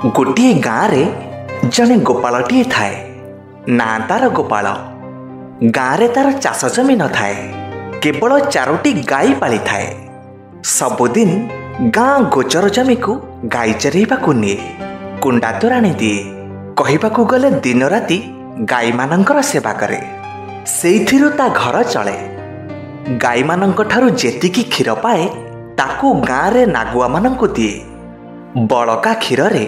गोटे गाँरे जड़े गोपालटिए थाए ना तार गोपाल। गाँरे तार चाष जमी न थाए, केवल 4टी गाई पाली थाए। सबुदिन गाँ गोचर जमी को गाई चरेइबाकु निए, कुंडा तोराणी दिए। कहिबाकु गले दिन राति गाई मानंकर सेवा करे, सेइथिरु ता घर चले। गाई मानंक ठारु जेतिकी क्षीर पाए ताकू गाँरे नागुआ मानंकु दिए। बड़का क्षीर रे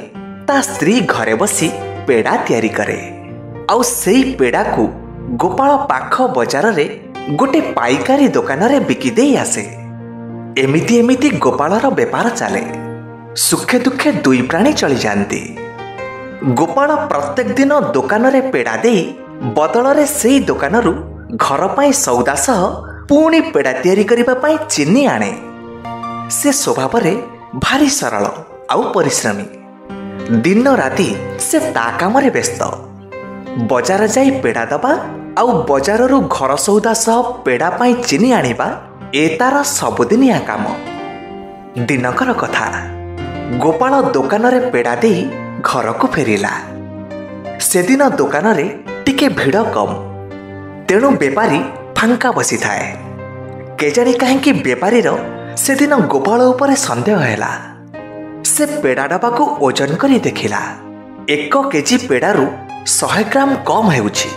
ता स्त्री घरे बसी पेड़ा तैयारी करे, आउ सेई पेड़ा को गोपाल पाख बजार रे गोटे पाइकारी दुकान रे बिकी देई आसे। एमिति एमिति गोपालर बेपार चले। सुखे दुखे दुई प्राणी चली जाती। गोपाल प्रत्येक दिन दुकान रे पेड़ा देई बदल रे सेई दुकान रु घर पाई सौदा सह पुणी पेड़ा तैयारी करिबा पाई चीनी आणे। से स्वभाव रे भारी सरल आउ परिश्रमी। दिन राति से ता काम रे व्यस्त। बजार जाई पेड़ा दबा आउ बजार रु घर सौदा सह पेड़ा पाई चीनी आनिबा ए तार सबुदिनिया काम। दिनकर कथा, गोपाल दुकान रे पेड़ा देई घर को फेरिला। से दिन दुकान रे टिके भिड़ कम, तेणु बेपारी फांका बसी थाए। केजाणी काहेकि बेपारीर से दिन गोपाल उपरे संदेह हैला। से पेड़ा डबा को ओजन करी देखिला, 1 केजी पेड़ारू 100 ग्राम कम हेउछि।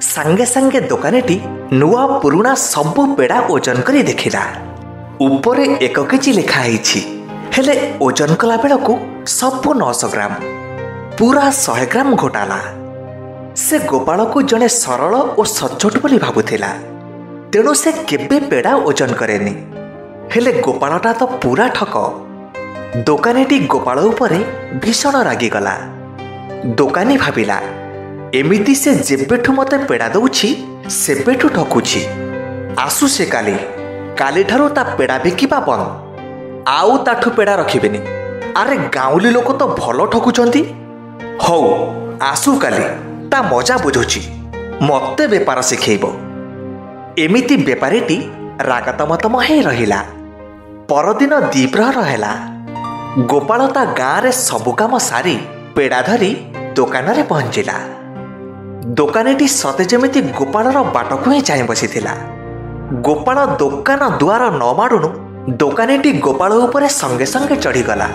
सांगे सांगे दुकानेटी नुआ पुरुणा सबु पेड़ा ओजन करी देखिला। उपरे 1 केजी लिखा हैछि, हेले ओजन कला बेलकु सबु 900 ग्राम, पूरा 100 ग्राम घोटाला। से गोपाल को जड़े सरल और सचोट बोली भाबुथिला, तेणु से केबे पेड़ा ओजन करेनी। हेले गोपालटा तो पूरा ठक। दोकानीटी गोपाल उपरे भीषण रागिगला। दोकानी भाविला, एमिति से जेबेठु मते पेड़ा दउछि सेबेठु ठकुछि। आसु से काली ठारू ता पेड़ा बिकिबा बंद, आउ ताठु पेड़ा रखिबेनी। अरे गाउली लोक तो भलो ठकुचंती। हौ आसु काली ता मजा बुझुछि, मते बेपार शिखेइबो। एमिति बेपारीटी रागतमतम हे रहिला। परदिन दीप्रहर हैला। गोपाल ता गाँरे सबु काम सारी पेड़ा धरी दुकान रे पहुंचिला। दोकानीटी सते जेमिति गोपालर बाटकु ही चाहि बसिथिला। गोपाल दुकान दुआर न माडुनु दोकानीटी गोपाल उपरे संगे संगे चढ़ीगला।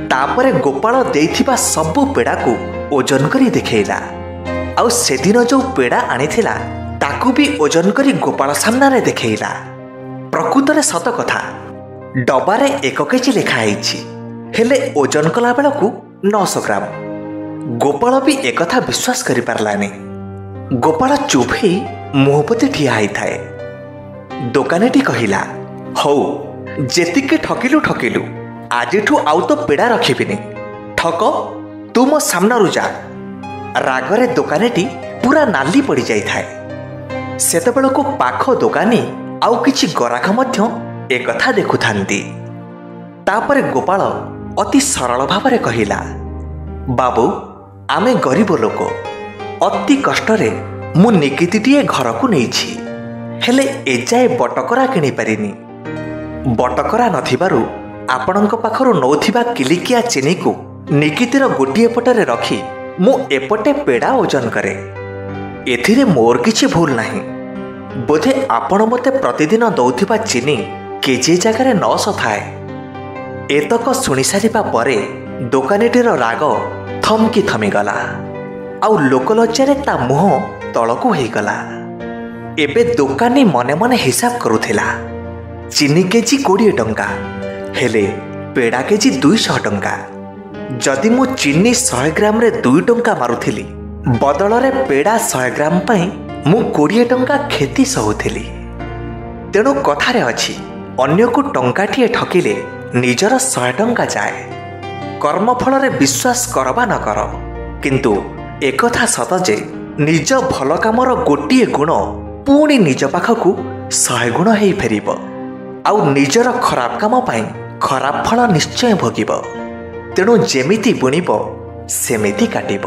तापरे गोपाल देइथिबा सबु पेड़ा को ओजन करी देखैला। आउ सेदिन जो पेड़ा आनिथिला ताकू भी ओजन करी गोपाल सामना रे देखैला। प्रकृतरे सत कथा, डबारे 1 केजी लिखा हैछि, हेले ओजन कला बेलकु 900 ग्राम। गोपाल भी एकथा विश्वास करि पारलानी। गोपाल चुप ही मुहपति ठिया ही थाए। दोकानीटी कहिला, हौ जेतिके ठकिलु ठकिलु, आजिठु आउ तो पेड़ा रखिबिनी। ठक तू मो सामनारु जा। रागरे दोकानीटी पूरा नाली पड़ी जाई थाए। सेतेबेलकु पाख दोकानी आउ किछि गराख मध्य एकथा देखुथांती। तापरे गोपाल अति सरल भावरे कहिला, बाबू आमे गरीब लोक, अति कष्टरे मु निकितिटिए घर को नेइछि, हेले एजाए बटकरा किनि पारिनी। बटकरा नथिबारु आपणक पाखरु नौथिबा किलिकिया चीनी को निकितिर गोटिए पटरे रखी मु एपटे पेड़ा ओजन करे। एथिरे मोर किछि भूल नाही। बोधे आपण मते प्रतिदिन दौथिबा चीनी केजी जगार 900 थाए। एतक शुणी सारिबा परे दोकानीटीर राग थमकी थमीगला। आउ लोकलज्जारे ता मुह तलकू होईगला। एबे दोकानी मने मने हिसाब करुथिला। चीनी केजी 20 टंका, हेले पेड़ा केजी 200 टंका। जदि मु चीनी 100 ग्राम रे 2 टंका मारुथिली, बदल रे पेड़ा 100 ग्राम पाई मु 20 टंका खेती सहुथिली। तेणु कथारे अछि, अन्य को टंकाटिए ठकिले निजर 100 टंका जाए। कर्मफल रे विश्वास करबा न कर, किंतु एकथा सत जे निज भल कामर गोटिए गुण पुणी निज पाखकु 100 गुण हेई फेरिब। आउ निजर खराब काम पाई खराब फल निश्चय भोगिब। तेणु जेमिति बुणिब सेमिति काटिब।